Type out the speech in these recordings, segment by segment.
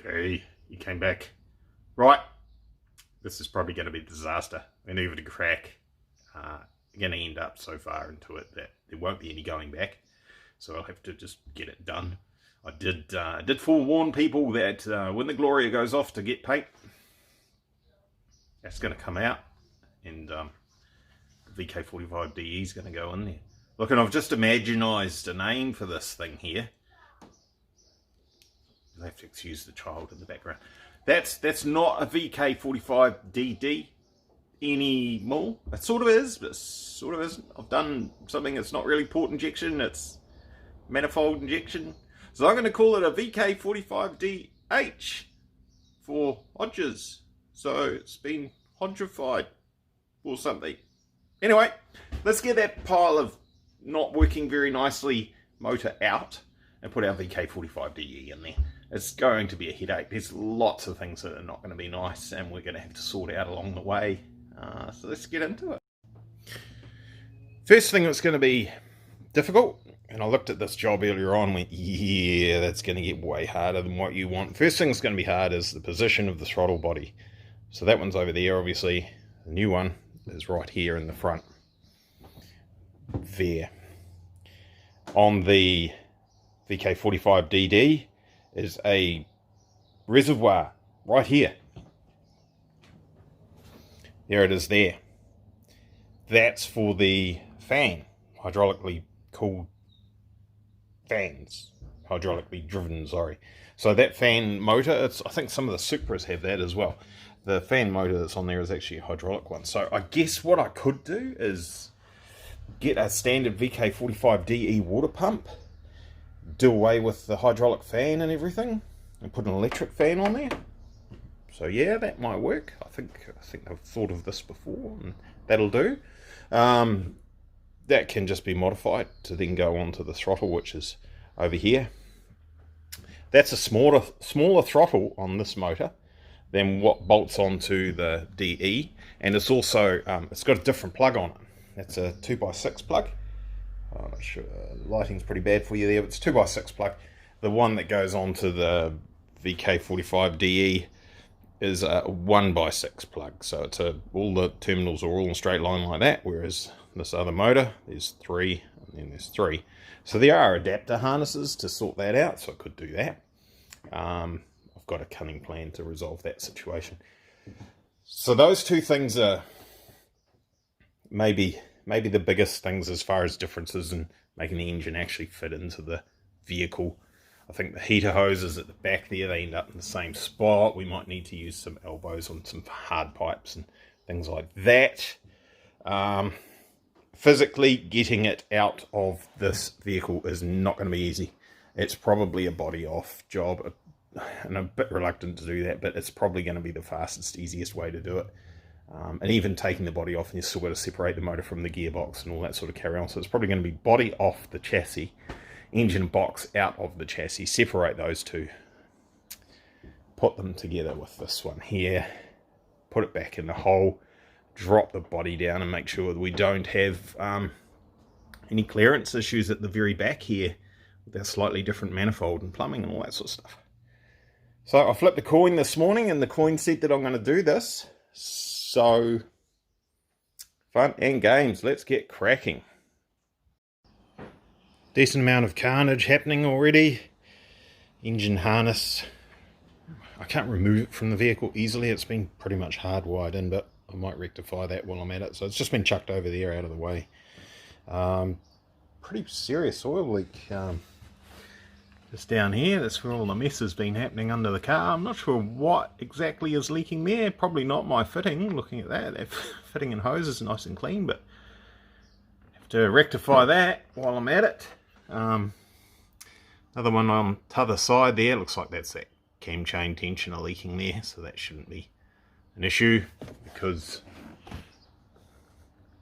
Hey, you came back. Right. This is probably going to be a disaster. I'm going to give it a crack. I'm going to end up so far into it that there won't be any going back. So I'll have to just get it done. I did forewarn people that when the Gloria goes off to get paint, that's going to come out. And the VK45DE is going to go in there. Look, and I've just imaginized a name for this thing here. You'll have to excuse the child in the background. That's not a VK45DD anymore. It sort of is, but it sort of isn't. I've done something that's not really port injection, it's manifold injection. So I'm going to call it a VK45DH for Hodges. So it's been Hodgified or something. Anyway, let's get that pile of not working very nicely motor out and put our VK45DE in there. It's going to be a headache. There's lots of things that are not going to be nice and we're going to have to sort out along the way. So let's get into it. First thing that's going to be difficult, and I looked at this job earlier on and went, yeah, that's going to get way harder than what you want. First thing that's going to be hard is the position of the throttle body. So that one's over there, obviously. The new one is right here in the front. There. On the VK45DD is a reservoir right here. There it is there. That's for the fan, hydraulically cooled fans, hydraulically driven, sorry. So that fan motor, I think some of the Supras have that as well. The fan motor that's on there is actually a hydraulic one. So I guess what I could do is get a standard VK45DE water pump, do away with the hydraulic fan and everything, and put an electric fan on there. So yeah, that might work. I think I've thought of this before, and that'll do. That can just be modified to then go onto the throttle, which is over here. That's a smaller throttle on this motor than what bolts onto the DE, and it's also it's got a different plug on it. That's a 2x6 plug. I'm not sure, lighting's pretty bad for you there, but it's a 2x6 plug. The one that goes onto the VK45DE is a 1x6 plug, so it's all the terminals are all in a straight line like that, whereas this other motor, there's 3 and then there's 3. So there are adapter harnesses to sort that out, so I could do that. I've got a cunning plan to resolve that situation. So those two things are maybe the biggest things as far as differences in making the engine actually fit into the vehicle. I think the heater hoses at the back there, they end up in the same spot. We might need to use some elbows on some hard pipes and things like that. Physically getting it out of this vehicle is not going to be easy. It's probably a body off job, and I'm a bit reluctant to do that, but it's probably going to be the fastest, easiest way to do it. And even taking the body off, and you've still got to separate the motor from the gearbox and all that sort of carry on. So it's probably going to be body off the chassis, engine box out of the chassis, separate those two, put them together with this one here, put it back in the hole, drop the body down and make sure that we don't have any clearance issues at the very back here with our slightly different manifold and plumbing and all that sort of stuff. So I flipped the coin this morning and the coin said that I'm going to do this. So fun and games, let's get cracking. Decent amount of carnage happening already. Engine harness, I can't remove it from the vehicle easily. It's been pretty much hardwired in, but I might rectify that while I'm at it. So it's just been chucked over there out of the way. Pretty serious oil leak just down here. That's where all the mess has been happening under the car. I'm not sure what exactly is leaking there. Probably not my fitting. Looking at that fitting and hose is nice and clean, but have to rectify that while I'm at it. Another one on the other side there, looks like that's that cam chain tensioner leaking there, so that shouldn't be an issue because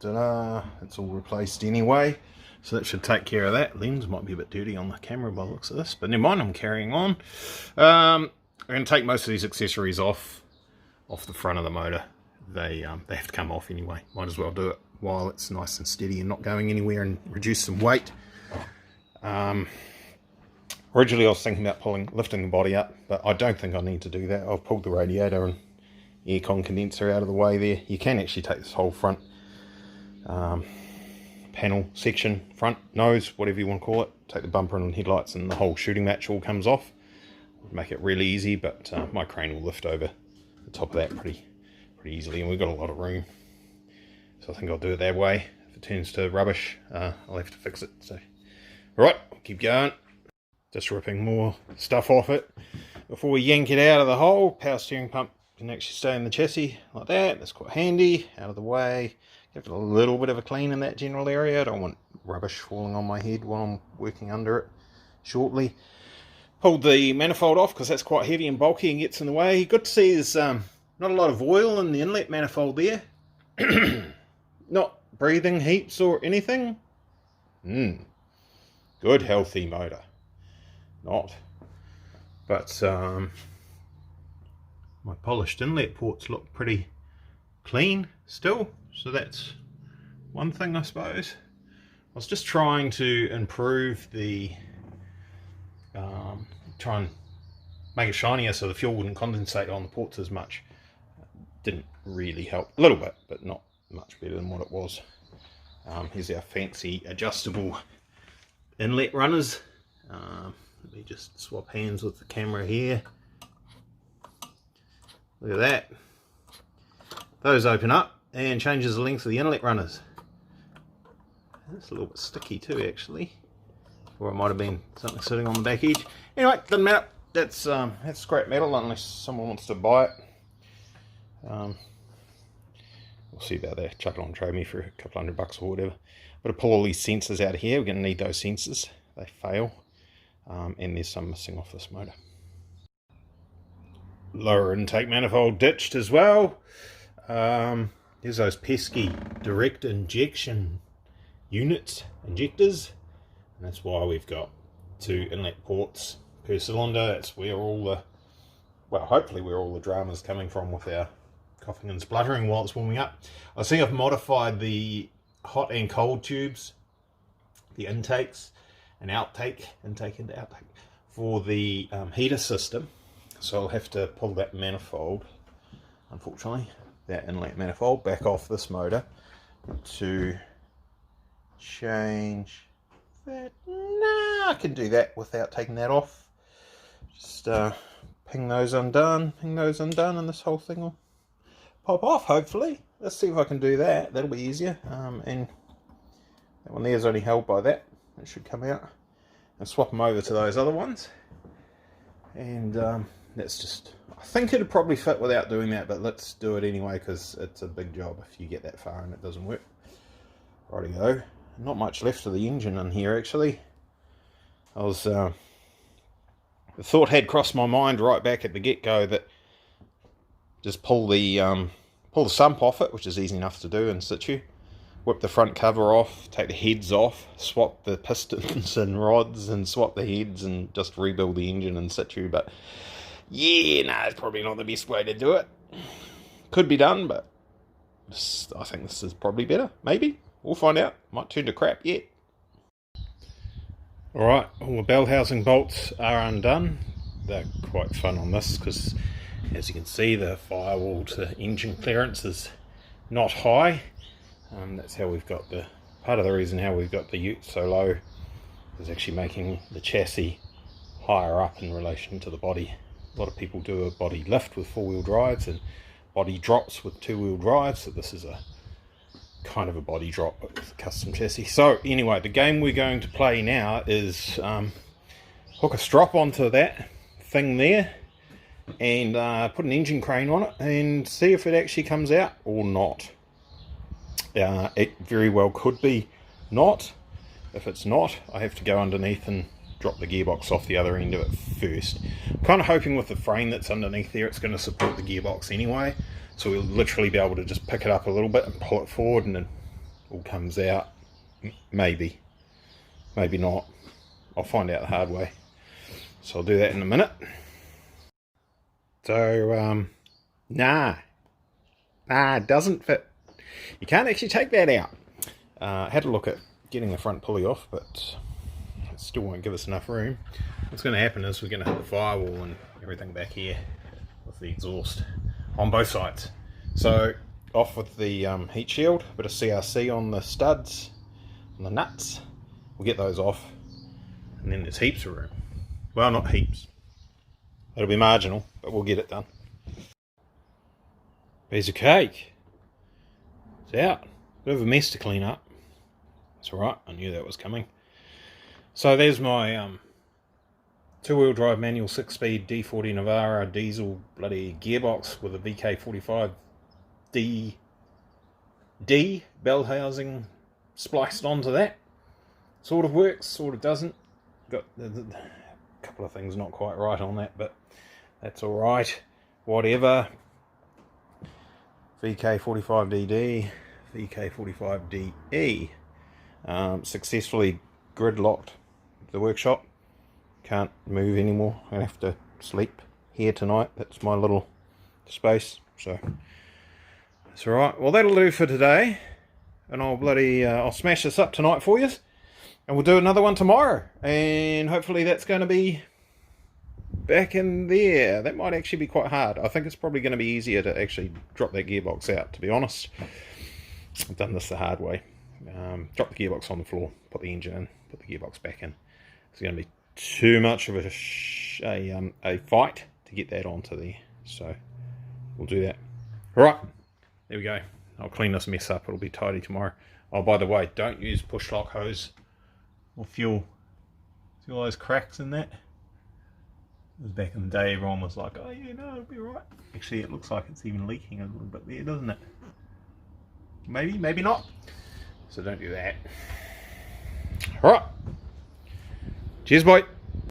it's all replaced anyway, so that should take care of that. Lens might be a bit dirty on the camera by the looks of this, but never mind, I'm carrying on. I'm going to take most of these accessories off the front of the motor. They have to come off anyway. Might as well do it while it's nice and steady and not going anywhere and reduce some weight. Originally I was thinking about lifting the body up, but I don't think I need to do that. I've pulled the radiator and aircon condenser out of the way there. You can actually take this whole front panel section, front nose, whatever you want to call it, take the bumper and headlights, and the whole shooting match all comes off. Make it really easy, but my crane will lift over the top of that pretty easily, and we've got a lot of room, so I think I'll do it that way. If it turns to rubbish, I'll have to fix it. So alright, I'll keep going. Just ripping more stuff off it before we yank it out of the hole. Power steering pump can actually stay in the chassis like that. That's quite handy. Out of the way. Give it a little bit of a clean in that general area. I don't want rubbish falling on my head while I'm working under it shortly. Pulled the manifold off because that's quite heavy and bulky and gets in the way. Good to see there's not a lot of oil in the inlet manifold there. Not breathing heaps or anything. Good healthy motor. Not. But my polished inlet ports look pretty clean still. So that's one thing, I suppose. I was just trying to improve the, try and make it shinier so the fuel wouldn't condensate on the ports as much. Didn't really help. A little bit, but not much better than what it was. Here's our fancy adjustable inlet runners. Let me just swap hands with the camera here. Look at that. Those open up and changes the length of the inlet runners. That's a little bit sticky too, actually. Or it might have been something sitting on the back edge. Anyway, doesn't matter. That's scrap metal unless someone wants to buy it. We'll see about that. Chuck it on Trade Me for a couple $100 or whatever. But to pull all these sensors out of here, we're going to need those sensors. They fail. And there's some missing off this motor. Lower intake manifold ditched as well. There's those pesky direct injection units, injectors, and that's why we've got 2 inlet ports per cylinder. That's where all the, well, hopefully where all the drama's coming from with our coughing and spluttering while it's warming up. I see I've modified the hot and cold tubes, the intakes and intake into outtake for the heater system. So I'll have to pull that manifold, unfortunately, that inlet manifold back off this motor to change that. Nah, I can do that without taking that off. Just ping those undone, and this whole thing will pop off, hopefully. Let's see if I can do that. That'll be easier. And that one there is only held by that. It should come out. And swap them over to those other ones. And that's just, I think it'd probably fit without doing that, but let's do it anyway because it's a big job if you get that far and it doesn't work. Righty-go. Not much left of the engine in here, actually. I was, the thought had crossed my mind right back at the get-go that just pull the sump off it, which is easy enough to do in situ. Whip the front cover off, take the heads off, swap the pistons and rods and swap the heads and just rebuild the engine in situ, but yeah, no, it's probably not the best way to do it. Could be done, but I think this is probably better. Maybe. We'll find out. Might turn to crap yet. Alright, all the bell housing bolts are undone. They're quite fun on this because, as you can see, the firewall to engine clearance is not high. That's how we've got the, part of the reason how we've got the ute so low is actually making the chassis higher up in relation to the body. A lot of people do a body lift with 4-wheel drives and body drops with 2-wheel drives, so this is a kind of a body drop but with a custom chassis. So anyway, the game we're going to play now is hook a strop onto that thing there and put an engine crane on it and see if it actually comes out or not. It very well could be not. If it's not, I have to go underneath and drop the gearbox off the other end of it first. I'm kind of hoping with the frame that's underneath there it's going to support the gearbox anyway, so we'll literally be able to just pick it up a little bit and pull it forward and then it all comes out. Maybe not. I'll find out the hard way, so I'll do that in a minute. So nah, it doesn't fit. You can't actually take that out. Had a look at getting the front pulley off, but it still won't give us enough room. What's going to happen is we're going to hit the firewall and everything back here with the exhaust on both sides. So off with the heat shield, a bit of CRC on the studs, on the nuts. We'll get those off, and then there's heaps of room. Well, not heaps. It'll be marginal, but we'll get it done. Piece of cake. It's out. Bit of a mess to clean up. It's alright, I knew that was coming. So there's my two-wheel drive manual 6-speed D40 Navara diesel bloody gearbox with a VK45 D bell housing spliced onto that. Sort of works, sort of doesn't. Got a couple of things not quite right on that, but that's alright. Whatever. VK45DD, VK45DE. Successfully gridlocked the workshop. Can't move anymore. I have to sleep here tonight. That's my little space. So that's alright. Well, that'll do for today. And I'll smash this up tonight for you. And we'll do another one tomorrow. And hopefully that's going to be back in there. That might actually be quite hard. I think it's probably going to be easier to actually drop that gearbox out, to be honest. I've done this the hard way. Drop the gearbox on the floor, put the engine in, put the gearbox back in. It's going to be too much of a fight to get that onto there. So we'll do that. Alright, there we go. I'll clean this mess up. It'll be tidy tomorrow. Oh, by the way, don't use push lock hose or fuel. See all those cracks in that? It was back in the day, everyone was like, oh yeah, no, it'll be alright. Actually, it looks like it's even leaking a little bit there, doesn't it? Maybe, maybe not. So don't do that. Alright. Cheers, boy.